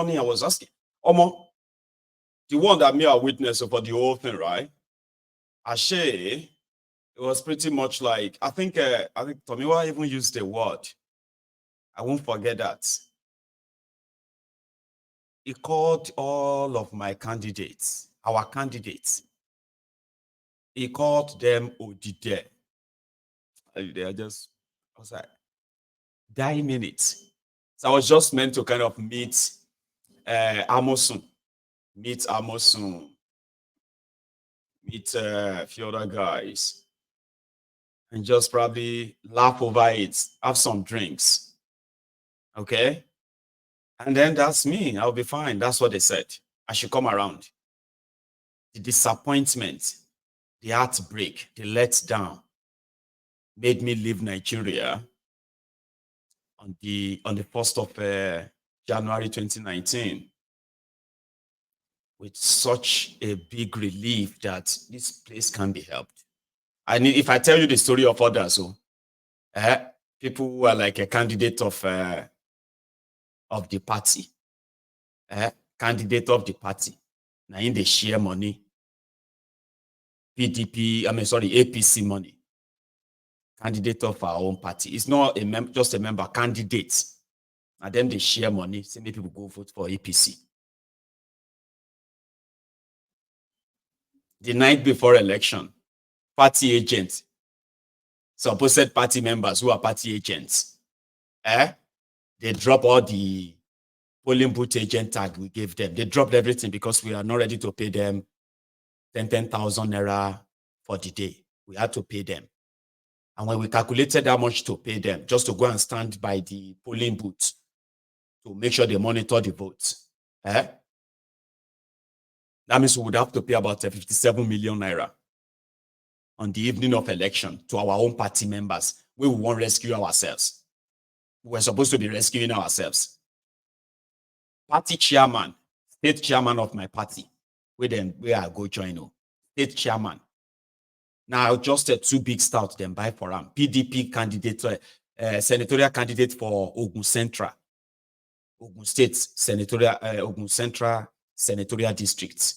I was asking, Omo, the one that me are witness for the whole thing, right? Ashe, it was pretty much like, I think Tomiwa even used the word. I won't forget that. He called all of my candidates, our candidates. He called them Odide. They are just, I was like, 9 minutes. So I was just meant to kind of meet Amosun, meet a few other guys, and just probably laugh over it, have some drinks. Okay? And then that's me. I'll be fine. That's what they said. I should come around. The disappointment, the heartbreak, the letdown made me leave Nigeria on the 1st of January 2019 with such a big relief that this place can be helped. If I tell you the story of others, people who are like a candidate of the party, now in they share money, APC money, candidate of our own party. It's not just a member, candidate. And then they share money, so many people go vote for APC. The night before election, party agents, supposed party members who are party agents, they drop all the polling booth agent tag we gave them. They dropped everything because we are not ready to pay them 10,000 naira for the day. We had to pay them. And when we calculated how much to pay them, just to go and stand by the polling booth to make sure they monitor the votes, that means we would have to pay about 57 million naira on the evening of election to our own party members. We won't rescue ourselves. We're supposed to be rescuing ourselves. Party chairman, state chairman of my party, where I go join, state chairman. Now, just a too big stout, then buy for him. PDP candidate, senatorial candidate for Ogun Central, Ogun State senatorial, Ogun Central senatorial district.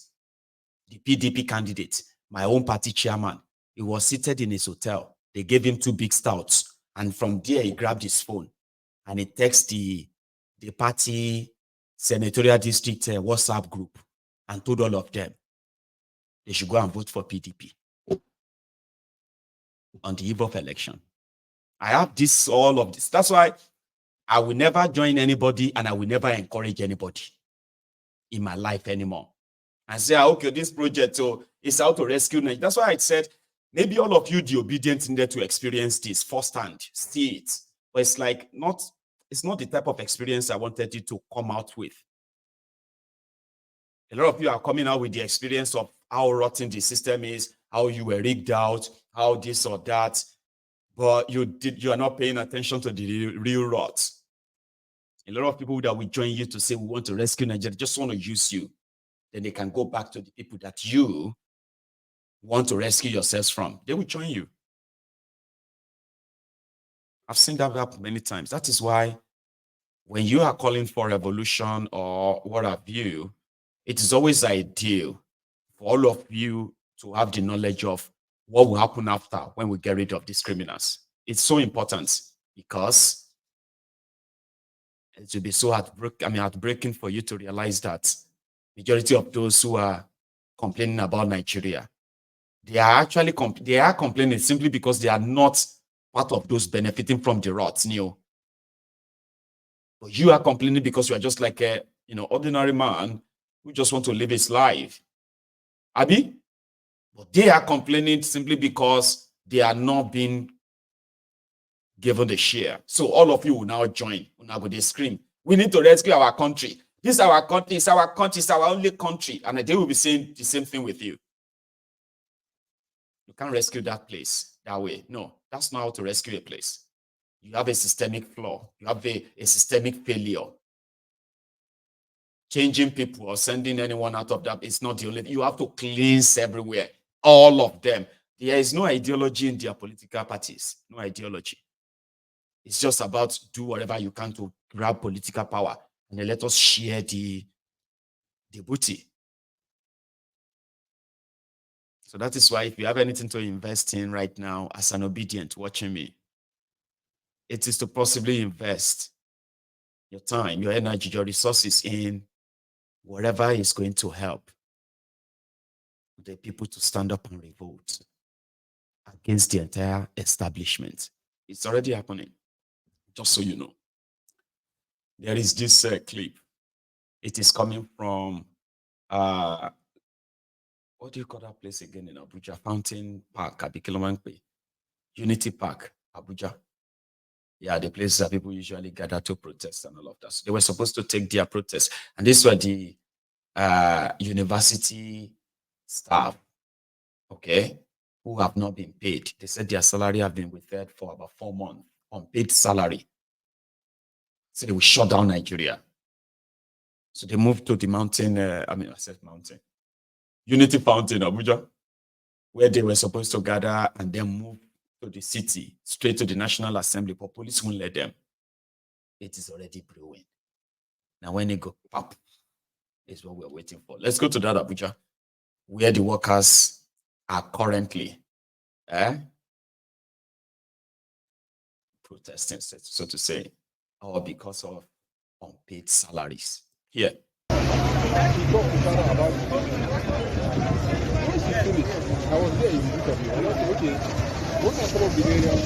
The PDP candidate, my own party chairman, he was seated in his hotel. They gave him 2 big stouts. And from there, he grabbed his phone and he texted the party senatorial district WhatsApp group and told all of them they should go and vote for PDP on the eve of election. I have all of this. That's why I will never join anybody and I will never encourage anybody in my life anymore. And say, okay, this project is out to rescue Nigeria. That's why I said, maybe all of you, the obedient, needed to experience this firsthand, see it. But it's like it's not the type of experience I wanted you to come out with. A lot of you are coming out with the experience of how rotten the system is, how you were rigged out, how this or that, but you are not paying attention to the real rot. A lot of people that will join you to say we want to rescue Nigeria just want to use you. Then they can go back to the people that you want to rescue yourselves from. They will join you. I've seen that happen many times. That is why when you are calling for revolution or what have you, it is always ideal for all of you to have the knowledge of what will happen after when we get rid of these criminals. It's so important because it will be so heartbreaking for you to realize that majority of those who are complaining about Nigeria, they are complaining simply because they are not part of those benefiting from the rot, But you are complaining because you are just like a ordinary man who just want to live his life. Abi? But they are complaining simply because they are not being given the share. So all of you will now join. Now go they scream, we need to rescue our country. This is our country, it's our country, it's our only country. And they will be saying the same thing with you. You can't rescue that place that way. No, that's not how to rescue a place. You have a systemic flaw. You have a systemic failure. Changing people or sending anyone out of that, it's not the only. You have to cleanse everywhere, all of them. There is no ideology in their political parties. No ideology. It's just about do whatever you can to grab political power. and then let us share the booty. So that is why if you have anything to invest in right now as an obedient watching me, it is to possibly invest your time, your energy, your resources in whatever is going to help the people to stand up and revolt against the entire establishment. It's already happening, just so you know. There is this clip. It is coming from, what do you call that place again in Abuja? Fountain Park, Abikilomankpe. Unity Park, Abuja. Yeah, the place that people usually gather to protest and all of that. So they were supposed to take their protest. And these were the university staff, okay, who have not been paid. They said their salary have been withheld for about 4 months, unpaid salary. So they will shut down Nigeria. So they moved to the mountain, I said mountain, Unity Fountain, Abuja, where they were supposed to gather and then move to the city, straight to the National Assembly, but police won't let them. It is already brewing. Now when they go pop, is what we're waiting for. Let's go to that Abuja, where the workers are currently protesting, so to say, or because of unpaid salaries. Here. I was there in the interview. I was okay. What are some of the areas?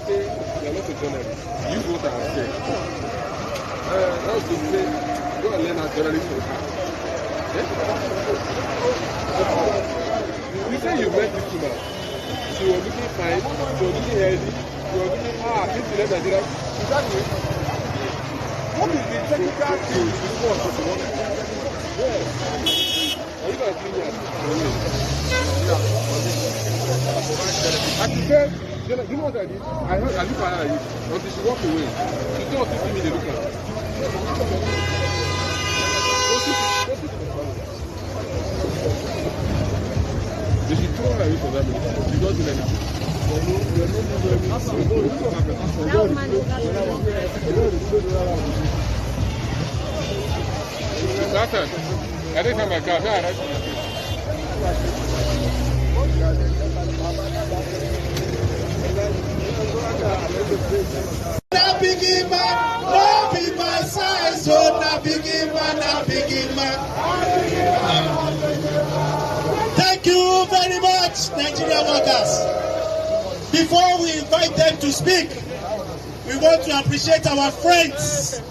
They are not a journalist. You go to our state. That's to say, go and learn how journalists work. You say you met this woman. She was looking fine. She was looking healthy. She was looking, this is Nigeria. Is that it? What is the technical thing you want to do? Yes. Are you going to do that? As she said, you know what I did? I looked at her like this until she walked away. She don't see me, they look at her. Did she throw her away for that minute? She doesn't do anything. I didn't have my car. Thank you very much, Nigerian workers. Before we invite them to speak, we want to appreciate our friends.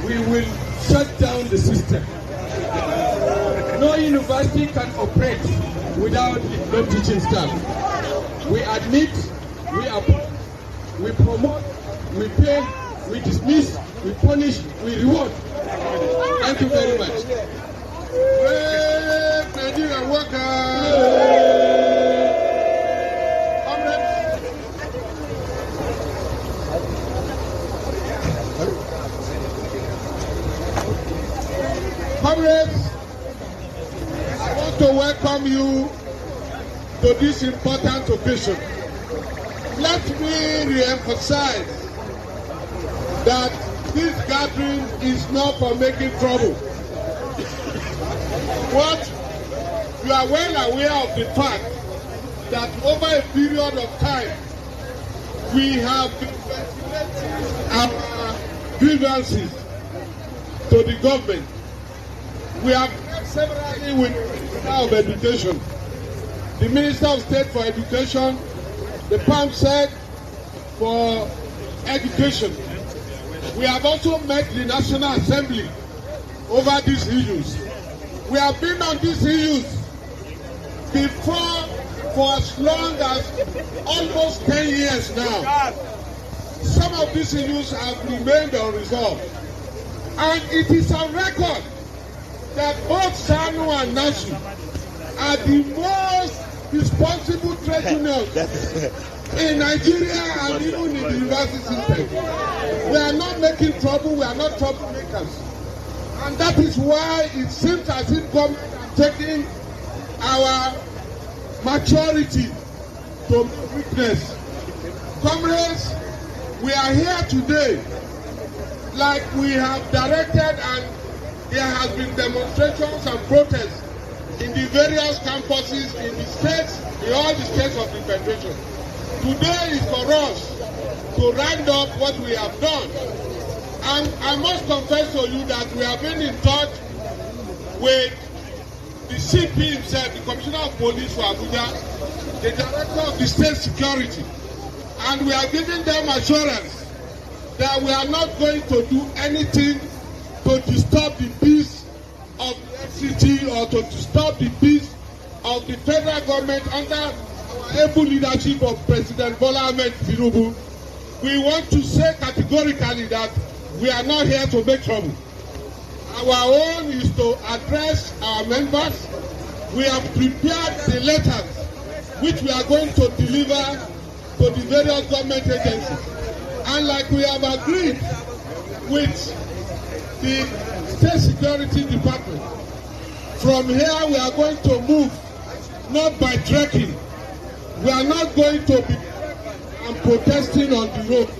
We will shut down the system. No university can operate without no teaching staff. We admit, we approve, we promote, we pay, we dismiss, we punish, we reward. Thank you very much. Brave Nigerian workers! Comrades, I want to welcome you to this important occasion. Let me re-emphasize that this gathering is not for making trouble. What? You are well aware of the fact that over a period of time, we have been ventilating our grievances to the government. We have met severally with the Minister of Education, the Minister of State for Education, the PAM said for Education. We have also met the National Assembly over these issues. We have been on these issues before for as long as almost 10 years now. Some of these issues have remained unresolved. And it is on record that both SANU and NASU are the most responsible trade unions in Nigeria and even in the university system. We are not making trouble, we are not troublemakers. And that is why it seems as if government is taking our maturity to weakness. Comrades, we are here today like we have directed, and there has been demonstrations and protests in the various campuses in the states, in all the states of the Federation. Today is for us to round up what we have done. And I must confess to you that we have been in touch with the CP himself, the Commissioner of Police for Abuja, the Director of the State Security, and we are giving them assurance that we are not going to do anything to disturb the peace of the FCT or to disturb the peace of the federal government under our able leadership of President Bola Ahmed Tinubu. We want to say categorically that we are not here to make trouble. Our own is to address our members. We have prepared the letters which we are going to deliver to the various government agencies. And like we have agreed with the State Security Department, from here we are going to move not by trekking. We are not going to be protesting on the road.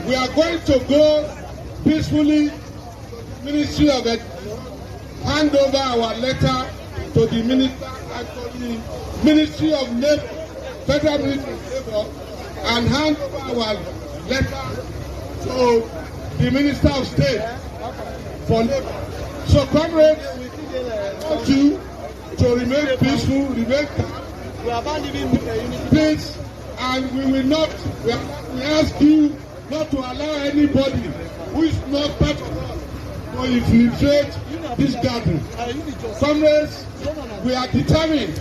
We are going to go peacefully to the Ministry of Education, hand over our letter to the Minister and to the Ministry of Labor, Federal Ministry of Labor, and hand over our letter to the Minister of State for Labor. So, comrades, I want you to remain peaceful, remain calm, please, and we will not, we ask you not to allow anybody who is not part of us to infiltrate this gathering. Comrades, we are determined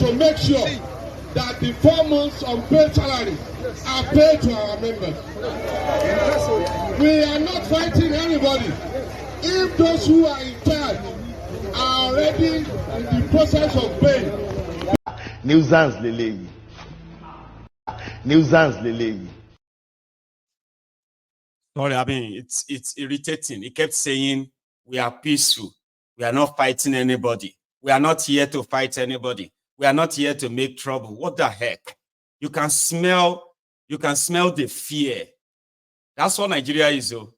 to make sure that the 4 months unpaid salaries are paid to our members. We are not fighting anybody. If those who are in charge are already in the process of paying. Nuisance lele. Nuisance lele. Sorry, I mean, it's irritating. He kept saying, we are peaceful. We are not fighting anybody. We are not here to fight anybody. We are not here to make trouble. What the heck? You can smell the fear. That's what Nigeria is, though.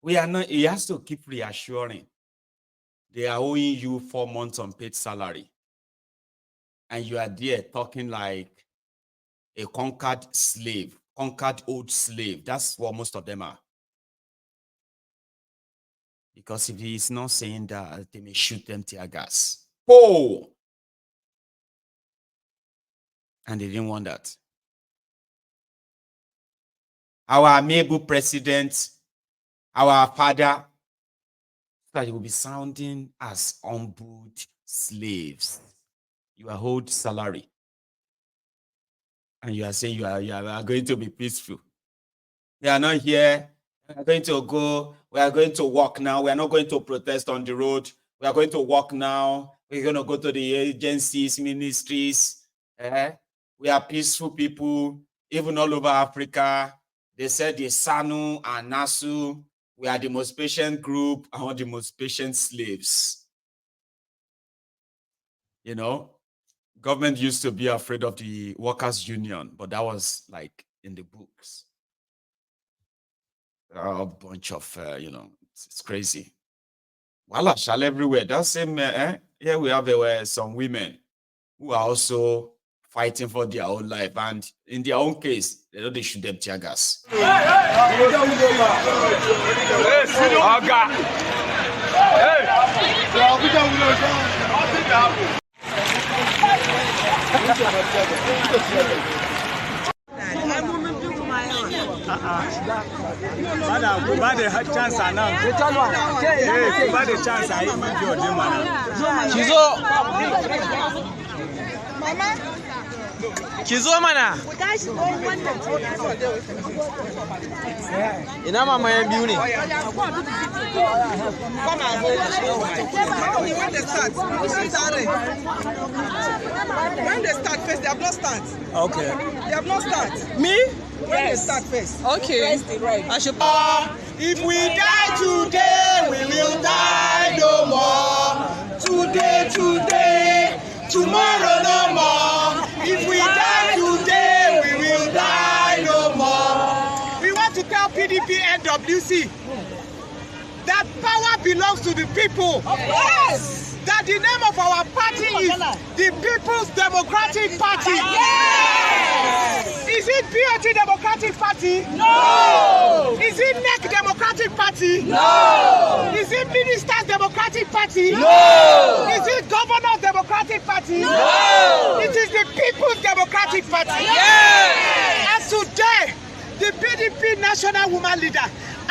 We are not, he has to keep reassuring. They are owing you 4 months unpaid salary. And you are there talking like a conquered slave. Conquered old slave. That's what most of them are. Because if he is not saying that, they may shoot them tear gas. Oh! And they didn't want that. Our amiable president, our father, that he will be sounding as humbled slaves. You are owed salary. And you are saying you are going to be peaceful. They are not here. We are going to go. We are going to walk now. We are not going to protest on the road. We are going to walk now. We're going to go to the agencies, ministries. We are peaceful people, even all over Africa. They said the SANU and NASU, we are the most patient group and the most patient slaves. You know, government used to be afraid of the workers' union, but that was like in the books. A bunch of, it's crazy. Voila, shall everywhere. That same, here we have some women who are also fighting for their own life, and in their own case, they shoot them tear gas. Ki zo mana. Ina mama yan biyu ne. When they start first, they have not start. Okay. They have not start. Me? When they start first. Okay. I should. If we die today, we will die no more. Today, tomorrow no more. If we die today, we will die no more. We want to tell PDP NWC that power belongs to the people. Yes. That the name of our party is the People's Democratic Party. Yes. Is it BOT Democratic Party? No. Is it NEC Democratic Party? No. Is it Ministers Democratic Party? No. Is it Governors Democratic Party? No. It is the People's Democratic Party. Yes. And today, the PDP National Woman Leader,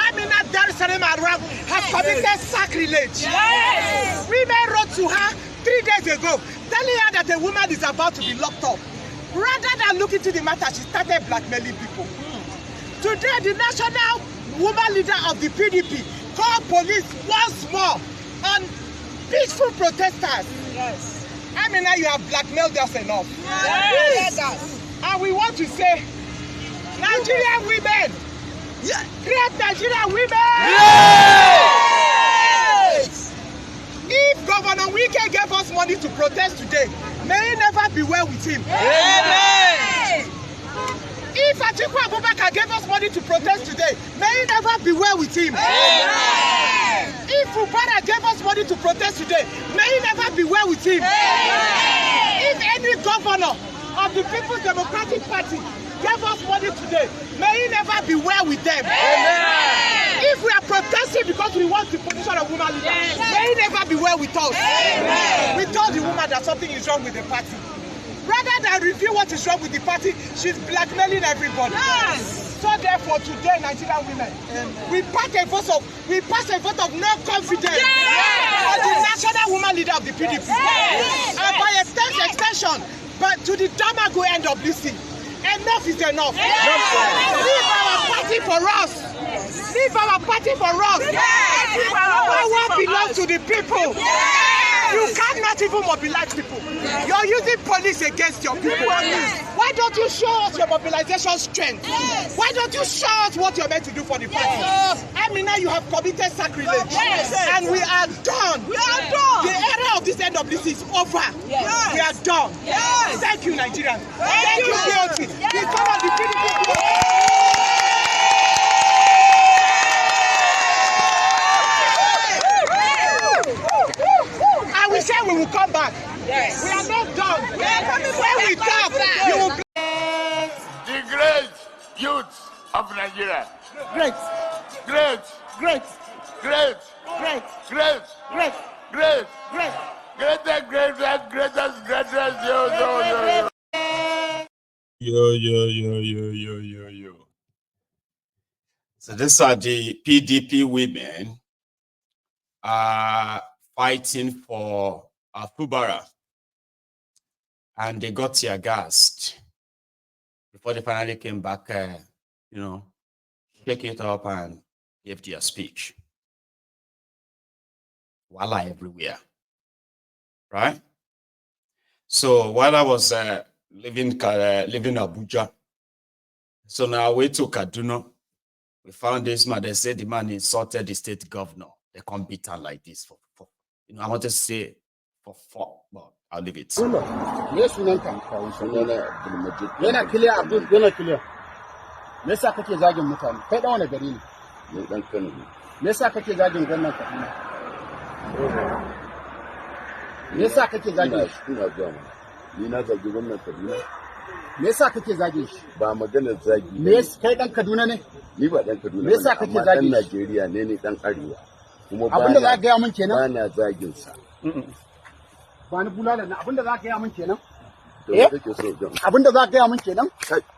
Amina Dar-Salim Arab, has committed sacrilege. Yes. Women wrote to her 3 days ago, telling her that a woman is about to be locked up. Rather than look into the matter, she started blackmailing people. Today, the national woman leader of the PDP called police once more on peaceful protesters. Yes. Amina, you have blackmailed us enough. Yes. Yes. And we want to say, Nigerian women, great Nigerian women! Yes! If Governor Wike gave us money to protest today, may it never be well with him. Amen! If Atiku Abubakar gave us money to protest today, may it never be well with him. Amen! If Ubara gave us money to protest today, may it never be well with him. Amen! If any governor of the People's Democratic Party gave us money today, may it never be well with them. Amen. If we are protesting because we want the position of woman leader, may it never be well with us. Amen. We told the woman that something is wrong with the party. Rather than review what is wrong with the party, she's blackmailing everybody. Yes. So therefore, today, Nigerian women, we pass a vote of no confidence on the national woman leader of the PDP. Yes. And by extension, but to the Damago NWC. Enough is enough. Yes. Leave our party for us. Leave our party for us. Yes. Power belongs to the people. Yes. You cannot even mobilize people. You're using police against your people. Yes. Why don't you show us your mobilization strength? Yes. Why don't you show us what you're meant to do for the party? Yes. Amina, you have committed sacrilege. Yes. And we are done. We are done. The era of this NWC is over. Yes. We are done. Yes. Thank you, Nigerians. Thank you, BOT. Yes. We come on the PDP. And we say we will come back. Yes. We are not done. When we talk, you will be The great youth of Nigeria. great. Great, Great. great, Great. great, Great. great. Great. Greatest, Yo. So these are the PDP women fighting for Fubara. And they got tear gassed before they finally came back, shake it up and gave their speech. Voila, everywhere. Right? So while I was living Abuja, so now I went to Kaduna, we found this man. They said the man insulted the state governor. They can't beat her like this for I want to say for four, but I'll leave it. Yes, we don't come. Yana clear, Abdul. Yana clear. Me yasa kake zagin mutane? Kai dan wani gari ne? Ni dan Kano ne. Me yasa kake zagin gwamnan Kaduna? Me yasa kake zagin shi? Ina zuwa mana. Ni na zagi gwamnan Kaduna. Me yasa kake zagin shi? Ba maganar zagi. Me yasa kai dan Kaduna ne? Ni ba dan Kaduna. Me yasa kake zagin shi? Dan Najeriya ne, ni dan Arewa. Kuma abinda za ka gaya min kenan? Ba na zagin sa. Ba ni bulala na abinda za ka gaya min kenan? abinda za ka gaya min kenan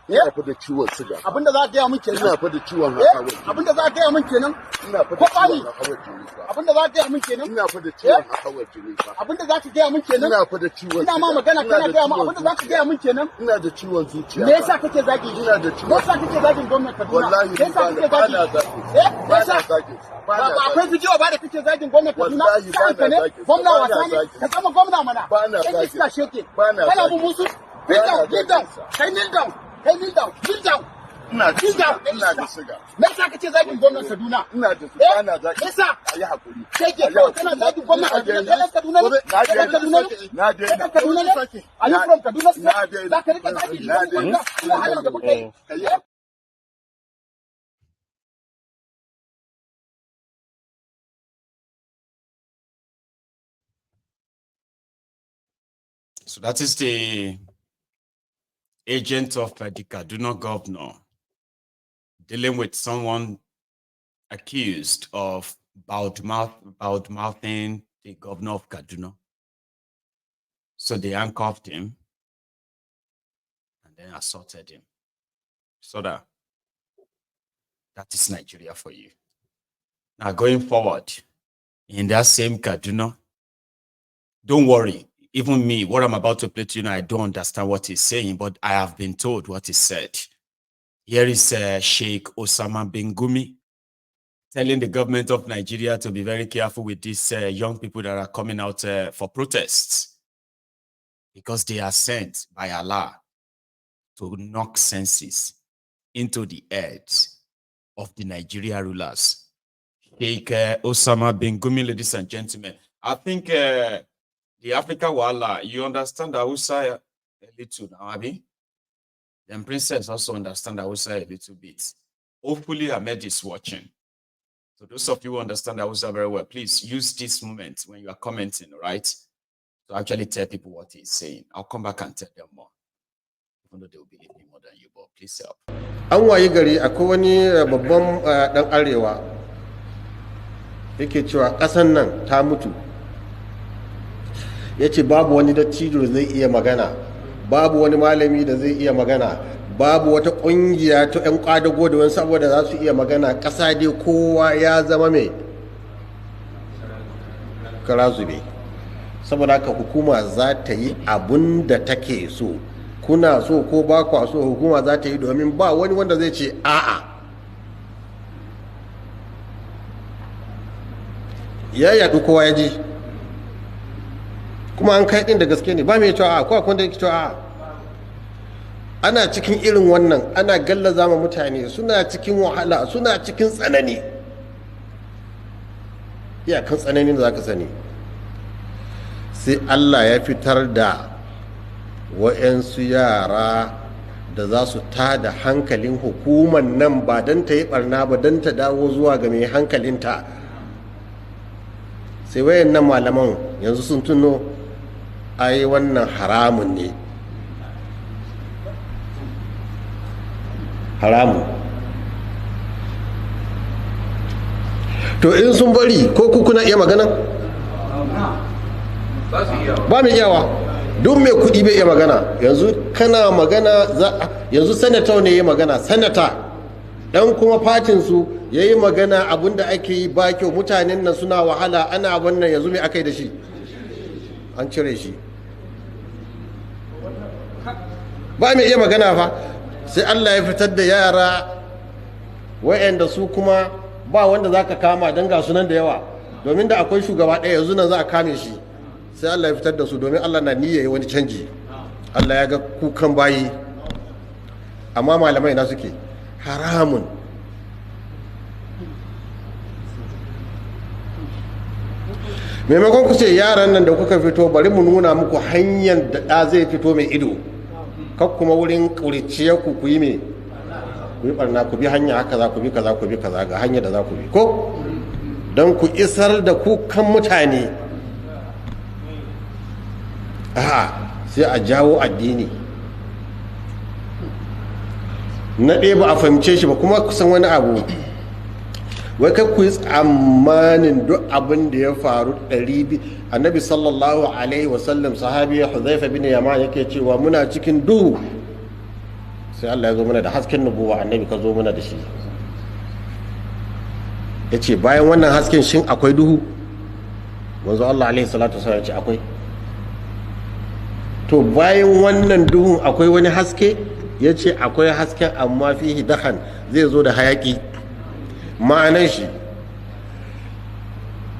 ina fa da ciwon siga abinda za ka gaya min kenan ina fa da ciwon hawan abinda za ka gaya min kenan ina fa da ciwon hawan jini abinda za ka gaya min kenan ina fa da ciwon hawan jini abinda za ka gaya min kenan ina fa da ciwon ina ma magana kana gaya min abinda za ka gaya min kenan ina da ciwon zuciya me yasa kake zagi ina da ciwon me yasa kake zagin gwamnati Kaduna wallahi me yasa kake ba zagi na zagi me yasa ba akwai bidiyo ba da kake zagin gwamnati Kaduna sai ne gwamna wasa ne ka zama gwamna mana ba na zagi iska sheke kana mu musu kneel down kneel down ina da siga me yasa kace zagin gwamnatin Kaduna ina da siga ana zagi me yasa ayi hakuri kake kana zagin gwamnatin Kaduna na daina Kaduna ne are you from Kaduna state za ka rika zagi wahalar da muka yi So that is the agent of the Kaduna governor dealing with someone accused of bad-mouthing the governor of Kaduna. So they handcuffed him and then assaulted him. So that is Nigeria for you. Now going forward, in that same Kaduna, don't worry. Even me, what I'm about to play to you now, I don't understand what he's saying, but I have been told what he said. Here is Sheikh Osama bin Gumi telling the government of Nigeria to be very careful with these young people that are coming out for protests, because they are sent by Allah to knock senses into the heads of the Nigeria rulers. Sheikh Osama bin Gumi, ladies and gentlemen, I think the Africa Wala, you understand Hausa a little now, Abi? Then Princess also understand Hausa a little bit. Hopefully Ahmed is watching. So those of you who understand Hausa very well, please use this moment when you are commenting, right, to actually tell people what he's saying. I'll come back and tell them more, even though they will believe me more than you, but please help. An waye gari akwai wani babban dan arewa yake cewa ƙasan nan ta mutu. Ya ce babu wani dattijo da zai iya magana, babu wani malami da zai iya magana, babu wata ƙungiya ta 'yan ƙwadago da wani saboda za su iya magana. Ƙasa dai kowa ya zama mai kara zube. Saboda haka hukuma za ta yi abun da take so, kuna so ko ba kwa so, hukuma za ta yi, domin ba wani wanda zai ce a'a. Ya yaɗu kowa ya ji, kuma an kai ɗin da gaske ne, ba mai cewa a ko akwai da yake cewa a. Ana cikin irin wannan, ana gallaza ma mutane, suna cikin wahala, suna cikin tsanani, iyakan tsananin da za ka sani, sai Allah ya fitar da wa'yansu yara da za su tada hankalin hukuman nan, ba don ta yi barna ba, don ta dawo zuwa ga mai hankalinta. Sai wayan nan malaman yanzu sun tuno ai wannan haramun ne, haramun. To in sun bari ko kuna iya magana? Ba mai iyawa, duk mai kuɗi bai iya magana. Yanzu kana magana, yanzu sanata ne ya magana, sanata dan kuma fatinsu ya yi magana, abinda ake yi ba kyau, mutanen nan suna wahala, ana wannan, yanzu mai aka yi da shi? An cire shi. Ba mai iya magana fa, sai Allah ya fitar da yara wa'anda su kuma ba wanda za ka kama don ga sunan da yawa, domin da akwai shugaba ɗaya yanzu nan za a kame shi. Sai Allah ya fitar da su, domin Allah na niyya wani canji. Allah ya ga kukan bayi, amma malamai na suke haramun. Maimakon ku ce yaran nan da kuka fito, bari mu nuna muku hanyar da ɗa zai fito mai ido, kak kuma wurin ƙuriciyar ku yi me, ku yi ɓarna, ku bi hanya haka, za ku bi kaza, ku bi kaza, ga hanyar da za ku bi, ko don ku isar da kukan mutane. Sai a jawo addini na ɗaya ba a fahimce shi ba. Kuma kusan wani abu, wai kai ku yi tsammanin duk abin da ya faru 200. Annabi sallallahu alaihi wasallam sahabi Hudhaifa bin Yaman yake cewa muna cikin duhu sai Allah ya zo mana da hasken nubuwa. Annabi ka zo mana da shi, yace bayan wannan hasken shin akwai duhu? Manzo Allah alaihi salatu wasallam ya ce akwai. To bayan wannan duhun akwai wani haske? Ya ce akwai hasken amma fihi dahan, zai zo da hayaki. Ma'anan shi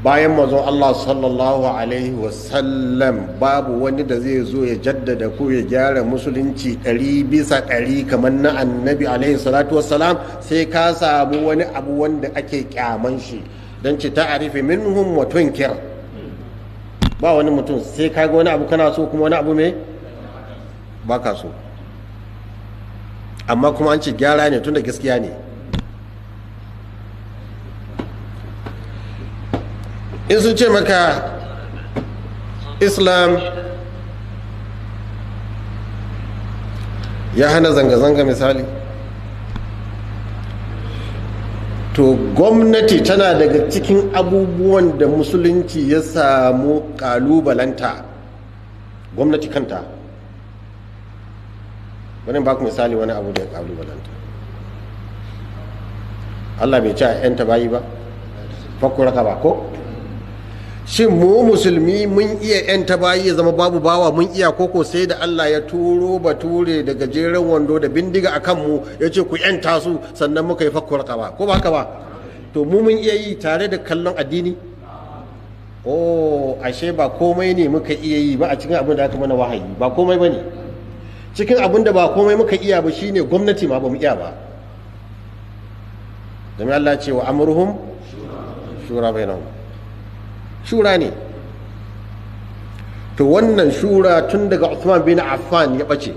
bayan manzon Allah sallallahu alaihi wasallam babu wani da zai zo ya jaddada ko ya gyara musulunci 100% kamar na annabi alaihi salatu wassalam, sai ka samu wani abu wanda ake kyaman shi don ci ta'arifi minhum wa tunkir. Ba wani mutum sai kaga wani abu kana so kuma wani abu me baka so, amma kuma an ce gyara ne tunda gaskiya ne. In sun ce maka Islam ya hana zanga-zanga misali, to gwamnati tana daga cikin abubuwan da musulunci ya samu kalubalanta. Gwamnati kanta, wani ba ku misali wani abu da ya kalubalanta. Allah bai ci a 'yanta bayi ba, fakku raka ba ko? Shin mu musulmi mun iya 'yanta bayi ya zama babu bawa, mun iya koko sai da Allah ya turo bature da gajeren wando da bindiga a kanmu ya ce ku 'yanta su sannan muka yi fakku raka ba, ko ba haka ba? To mu mun iya yi tare da kallon addini? Oh, ashe ba komai ne muka iya yi ba a cikin abin da aka mana wahayi, ba komai ba ne. Cikin abin da ba komai muka iya ba shine gwamnati ma ba mu iya ba. Domin Allah ce wa amruhum shura bainahum, shura ne. To wannan shura tun daga Uthman bin Affan ya bace.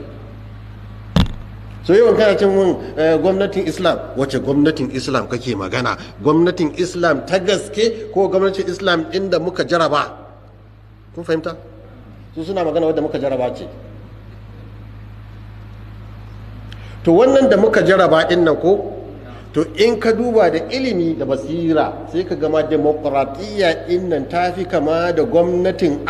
So yawan kana cin mun gwamnatin Islam, wace gwamnatin Islam kake magana? Gwamnatin Islam ta gaske ko gwamnatin Islam inda muka jaraba? Kun fahimta? Su suna magana wadda muka jaraba ce. To wannan da muka jaraba din nan ko, to in ka duba da ilimi da basira sai ka gama demokradiyya din nan tafi kama da gwamnatin